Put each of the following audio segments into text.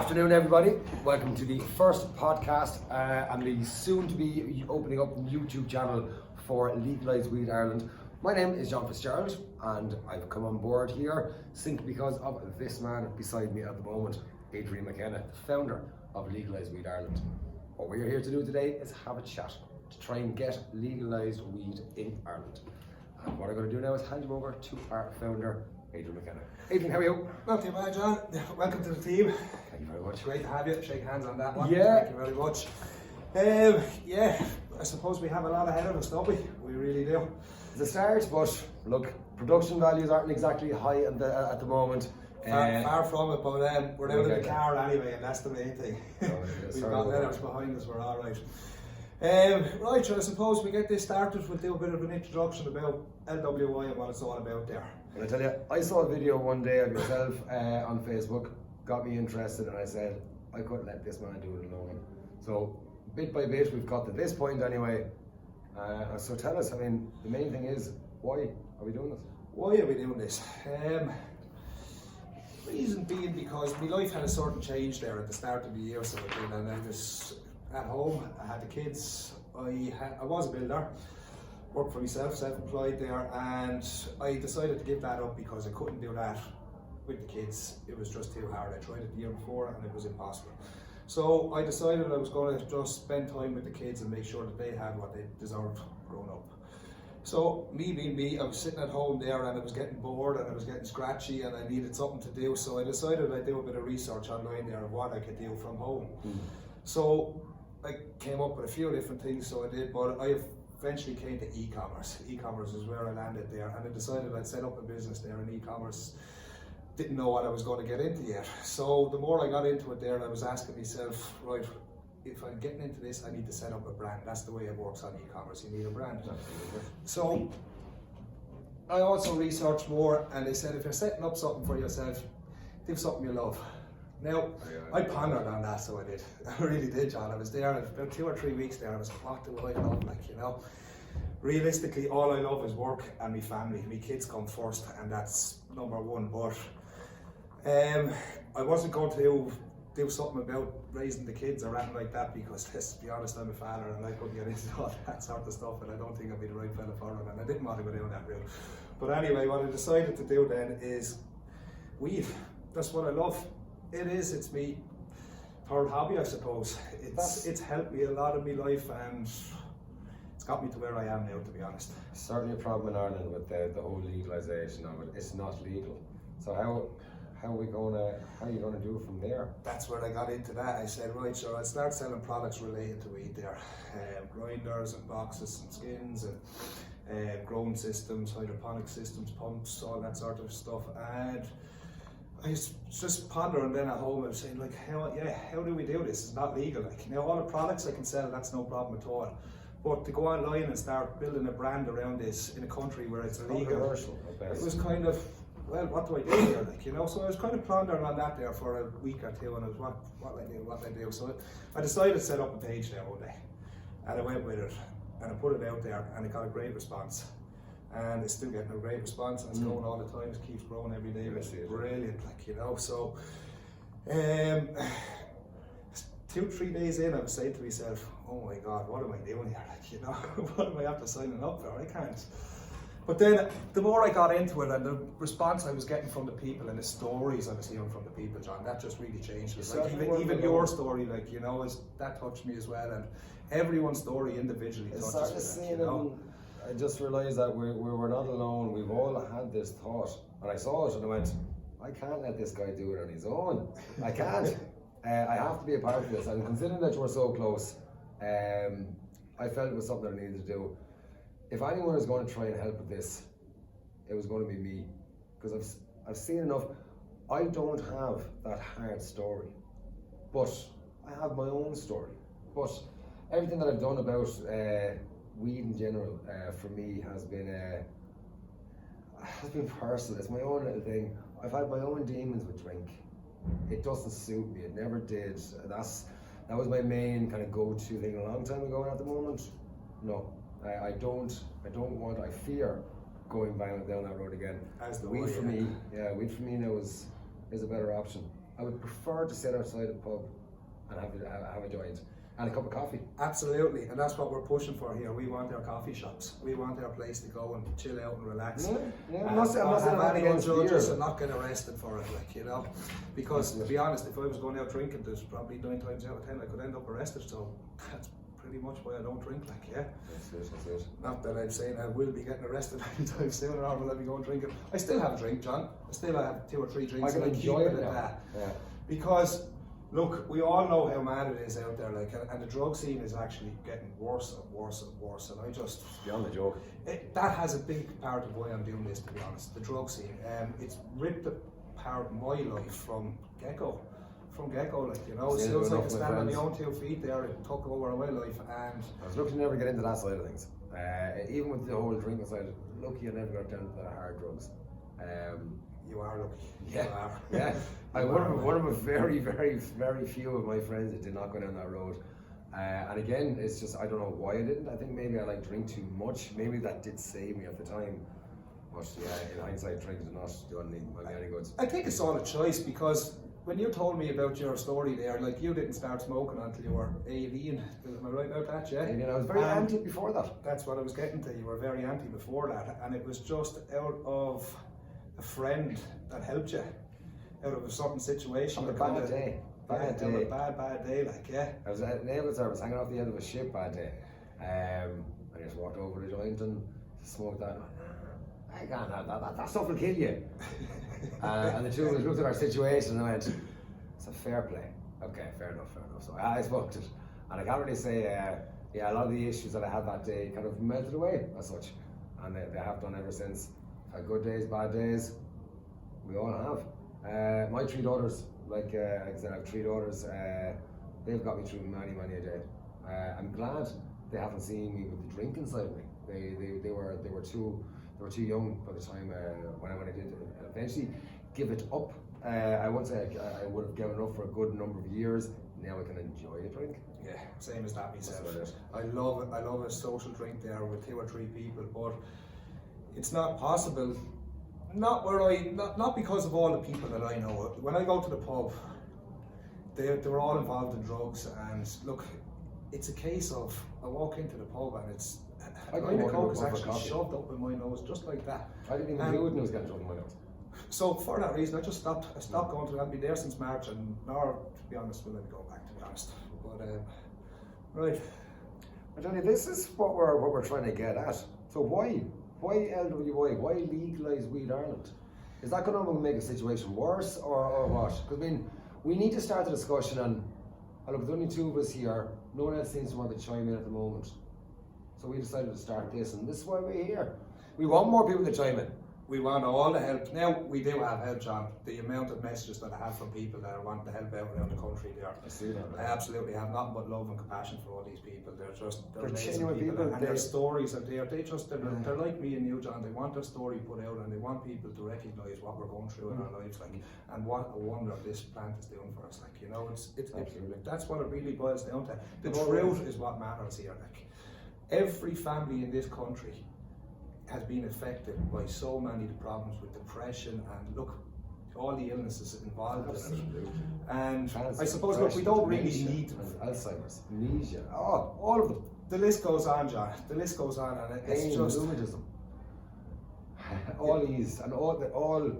afternoon, everybody. Welcome to the first podcast and the soon to be opening up YouTube channel for Legalised Weed Ireland. My name is John Fitzgerald and I've come on board here simply because of this man beside me at the moment, Adrian McKenna, founder of Legalised Weed Ireland. What we're here to do today is have a chat to try and get legalised weed in Ireland. And what I'm going to do now is hand you over to our founder, Adrian McKenna. Adrian, how are you? Not too bad, John. Welcome to the team. Thank you very much. Great to have you. Shake hands on that one. Yeah. Thank you very much. Yeah, I suppose we have a lot ahead of us, don't we? We really do. It's a start, but look, production values aren't exactly high at the moment. Far from it, but we're out of the Okay. car anyway, and that's the main thing. We've got letters behind us, we're all right. Right, so I suppose we get this started, we'll do a bit of an introduction about LWI and what it's all about there. And I tell you, I saw a video one day of yourself on Facebook, got me interested, and I said, I couldn't let this man do it alone. So, bit by bit, we've got to this point anyway. So tell us, I mean, the main thing is, why are we doing this? Why are we doing this? Reason being because my life had a certain change there at the start of the year, so it did, and I was at home, I had the kids, I was a builder, worked for myself, self-employed there, and I decided to give that up because I couldn't do that with the kids. It was just too hard. I tried it the year before and it was impossible. So I decided I was going to just spend time with the kids and make sure that they had what they deserved growing up. So me being me, I was sitting at home there and I was getting bored and I was getting scratchy and I needed something to do. So I decided I'd do a bit of research online there of what I could do from home. So I came up with a few different things, so I did, but I eventually came to e-commerce. E-commerce is where I landed there, and I decided I'd set up a business there in e-commerce. Didn't know what I was going to get into yet. So the more I got into it there, I was asking myself, right, if I'm getting into this, I need to set up a brand. That's the way it works on e-commerce, you need a brand. So I also researched more, and they said if you're setting up something for yourself, do something you love. Now, I pondered on that, so I did. I really did, John. I was there, about 2 or 3 weeks there, I was, what do I love, like, you know? Realistically, all I love is work and my family. My kids come first, and that's number one, but I wasn't going to do something about raising the kids or anything like that, because let's be honest, I'm a father and I couldn't get into all that sort of stuff, and I don't think I'd be the right fella for it, and I didn't want to go down that route. But anyway, what I decided to do then is weed. That's what I love. It is, it's me third hobby, I suppose. It's helped me a lot in my life, and it's got me to where I am now, to be honest. Certainly a problem in Ireland with the whole legalisation of it. It's not legal. So how are you going to do it from there? That's where I got into that. I said, right, so I'll start selling products related to weed there. Grinders and boxes and skins and growing systems, hydroponic systems, pumps, all that sort of stuff. And I was just pondering then at home, I was saying, like, how do we do this? It's not legal. Like, you know, all the products I can sell, that's no problem at all. But to go online and start building a brand around this in a country where it's illegal, it was kind of, well, what do I do here? Like, you know, so I was kind of pondering on that there for a week or two, and I was, what I do. So I decided to set up a page there one day, and I went with it, and I put it out there, and it got a great response. And it's still getting a great response, and it's going all the time. It keeps growing every day. It's brilliant, like, you know. So 2-3 days in, I was saying to myself, oh my God, what am I doing here? Like, you know, what am I after signing up for? I can't. But then the more I got into it, and the response I was getting from the people and the stories I was hearing from the people, John, that just really changed it. Like, even your story, like, you know, that touched me as well, and everyone's story individually touches me, like, you know. I just realised that we're not alone. We've all had this thought, and I saw it and I went, I can't let this guy do it on his own. I can't. I have to be a part of this. And considering that you were so close, I felt it was something I needed to do. If anyone is going to try and help with this, it was going to be me, because I've seen enough. I don't have that hard story, but I have my own story. But everything that I've done about weed in general, for me, has been personal. It's my own little thing. I've had my own demons with drink. It doesn't suit me. It never did. That was my main kind of go-to thing a long time ago. And at the moment, no, I don't want. I fear going down that road again. As the weed for me, weed for me now is a better option. I would prefer to sit outside a pub and have a joint and a cup of coffee. Absolutely, and that's what we're pushing for here. We want our coffee shops. We want our place to go and chill out and relax. Yeah. I'm not have anyone judge us and not get arrested for it, like, you know. Because to be honest, if I was going out drinking, there's probably 9 times out of 10 I could end up arrested. So that's pretty much why I don't drink, like, yeah. That's it. Not that I'm saying I will be getting arrested anytime soon, or will I be going drinking. I still have a drink, John. I still have 2 or 3 drinks. I can enjoy it at that. Yeah. Because look, we all know how mad it is out there, like, and the drug scene is actually getting worse and worse and worse. And I just beyond the joke. That has a big part of why I'm doing this, to be honest. The drug scene, it's ripped apart my life from get-go. Like, you know, it feels like I stand on my own 2 feet there. It took over my life, and I was lucky to never get into that side of things. Even with the whole drinking side, lucky I never got down to the hard drugs. You are lucky. Yeah, You are. yeah. One of a very, very, very few of my friends that did not go down that road. And again, it's just, I don't know why I didn't. I think maybe I drink too much. Maybe that did save me at the time. But yeah, in hindsight, drinking did not do any goods. I think it's all a choice, because when you told me about your story there, like, you didn't start smoking until you were 18. Am I right about that, yeah? I was very anti before that. That's what I was getting to. You were very anti before that, and it was just out of a friend that helped you out of a certain situation. On a bad day. Bad day, like, yeah. I was at Naval Service, hanging off the end of a ship bad day. I just walked over the joint and smoked that. I can't have that. That stuff will kill you. And the two of us looked at our situation and went, it's a fair play. Okay, fair enough. So I smoked it. And I can't really say, a lot of the issues that I had that day kind of melted away as such. And they have done ever since. Good days, bad days, we all have. My 3 daughters, like I said, I have 3 daughters, they've got me through many a day. I'm glad they haven't seen me with the drinking side of me. They were too young by the time when I did eventually give it up. I won't say I would have given up for a good number of years. Now I can enjoy a drink. Yeah, same as that myself. I love a social drink there with 2 or 3 people, but it's not possible. Not because of all the people that I know. When I go to the pub, they're all involved in drugs, and look, it's a case of I walk into the pub and it's a pint of Coke is actually shoved up in my nose just like that. I didn't even do it and it was getting shoved in my nose. So for that reason, I just stopped. I stopped going to that. I've been there since March, and nor, to be honest, will I go back, to be honest. But right. I tell you, this is what we're trying to get at. So why LWI? Why legalise weed Ireland? Is that going to make a situation worse or what? Because I mean, we need to start the discussion on. Look, there's only 2 of us here. No one else seems to want to chime in at the moment. So we decided to start this, and this is why we're here. We want more people to chime in. We want all the help. Now, we do have help, John. The amount of messages that I have from people that want to help out around the country there. I see that. I absolutely have nothing but love and compassion for all these people. They're amazing genuine people. And their stories are there. They're like me and you, John. They want their story put out, and they want people to recognise what we're going through in our lives, like, and what a wonder this plant is doing for us. Like, you know, it's that's what it really boils down to. The truth is what matters here. Like, every family in this country has been affected by so many of the problems with depression and look, all the illnesses involved in it. And cancer, I suppose, look, we don't really need Alzheimer's, amnesia, all of them. The list goes on, John. The list goes on, and it's just rheumatism. All these and all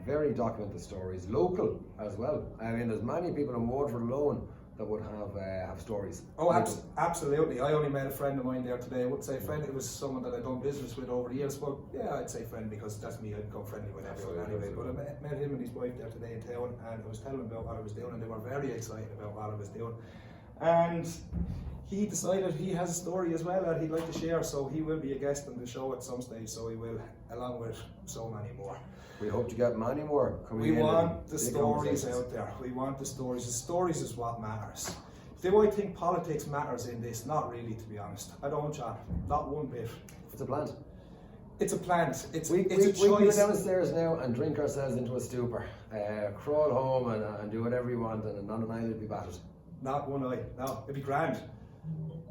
very documented stories, local as well. I mean, there's many people in Waterford alone that would have stories. Oh, absolutely. I only met a friend of mine there today. I wouldn't say friend, it was someone that I've done business with over the years. But yeah, I'd say friend because that's me. I'd become friendly with everyone anyway. But I met him and his wife there today in town, and I was telling them about what I was doing, and they were very excited about what I was doing. And he decided he has a story as well that he'd like to share, so he will be a guest on the show at some stage, so he will, along with so many more. We hope to get many more coming in. We want the stories out there. We want the stories. The stories is what matters. Do I think politics matters in this? Not really, to be honest. I don't, John. Not one bit. It's a plant. It's a plant. It's a choice. We can go downstairs now and drink ourselves into a stupor. Crawl home and do whatever you want, and none of mine will be battered. Not one eye. No, it'd be grand.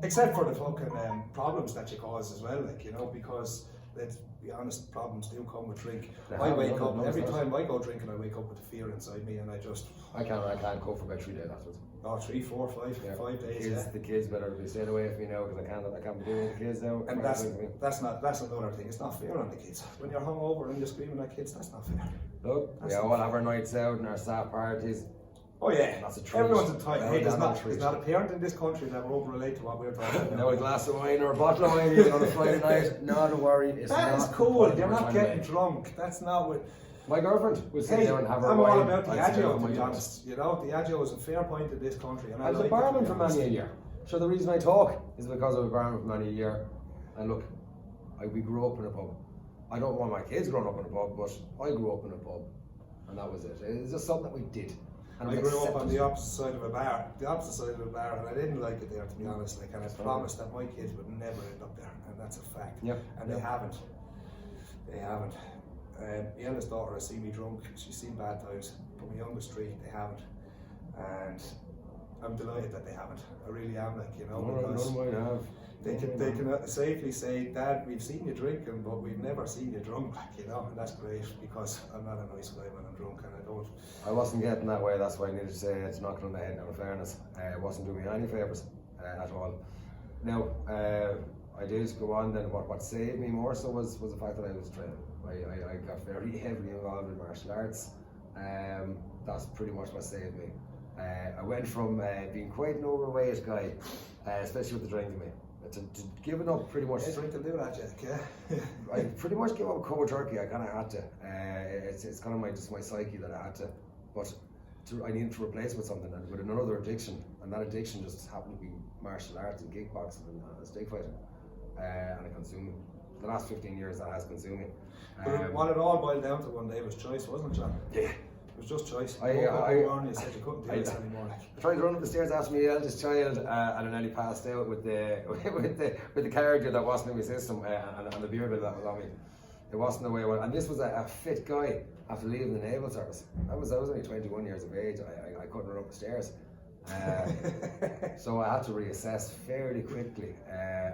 Except for the fucking problems that you cause as well, like, you know, because let's be honest, problems do come with drink. They I have, wake no, up, no, every it's not. time I go drinking, I wake up with the fear inside me, and I can't go for about 3 days afterwards. 3, 4, 5, Yeah. 5 days. The kids better be staying away from me now because I can't be doing with the kids now. And that's another thing. It's not fair on the kids. When you're hungover and you're screaming at kids, that's not fair. Look, we That's all not have our nights out and our staff parties. Oh yeah, That's a treat. everyone's entitled. Hey, That's there's not a parent in this country that will relate to what we're talking about. Now a glass of wine or a bottle of wine even on a Friday night, not to worry. It's That is not cool. the point You're we're not trying to getting make. drunk. That's not what. My girlfriend would sit Hey, down and have her I'm wine. all about the I'd sit down Agio, to with be my honest. You know, the Agio is a fair point in this country, and I was like a barman it, to for be honest. many a year. So the reason I talk is because I was a barman for many a year. And look, we grew up in a pub. I don't want my kids growing up in a pub, but I grew up in a pub, and that was it. It's just something that we did. And I we grew up on accepted the it. opposite side of a bar, and I didn't like it there, to be honest. Like, and I promised that my kids would never end up there, and that's a fact. Yep. And they haven't. They haven't. My eldest daughter has seen me drunk. She's seen bad times. But my youngest three, they haven't. And I'm delighted that they haven't. I really am, like, you know, because None might have. they can safely say, Dad, we've seen you drinking, but we've never seen you drunk, like, you know, and that's great, because I'm not a nice guy when I'm drunk, and I wasn't getting that way, that's why I needed to say it's knocking on the head now, in fairness. It wasn't doing me any favours at all. Now, I did go on then, what saved me more so was the fact that I was training. I got very heavily involved in martial arts. That's pretty much what saved me. I went from being quite an overweight guy, especially with the drinking me, to giving up pretty much. drink to do that, Jack, yeah. I pretty much gave up cold turkey. I kind of had to. It's kind of my psyche that I had to, but I needed to replace it with something, and with another addiction, and that addiction just happened to be martial arts and kickboxing and stick fighting, and it consumed me. The last 15 years that has consumed me. But what it all boiled down to one day was choice, wasn't it, John? Yeah. It was just choice. I you said you couldn't do this anymore. Like. tried to run up the stairs after my eldest child, and I nearly passed out with the with the cardio that wasn't in my system, and the beer bill that was on me. It wasn't the way I wanted. And this was a fit guy after leaving the naval service. I was only 21 years of age. I couldn't run up the stairs. So I had to reassess fairly quickly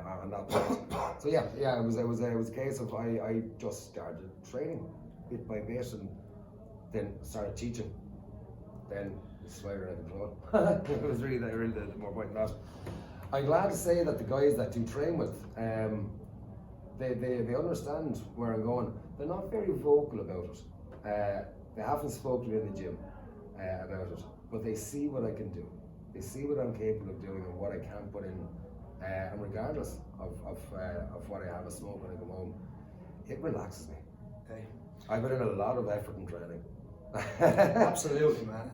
on that point. So yeah, it was a case of I just started training bit by bit, and then started teaching. Then it's spider out of control. It was really the more point in that. I'm glad to say that the guys that do train with, they understand where I'm going. They're not very vocal about it. They haven't spoken to me in the gym about it, but they see what I can do. They see what I'm capable of doing and what I can put in. And regardless of what I have a smoke when I come home, it relaxes me. Hey. I put in a lot of effort in training. Absolutely, man.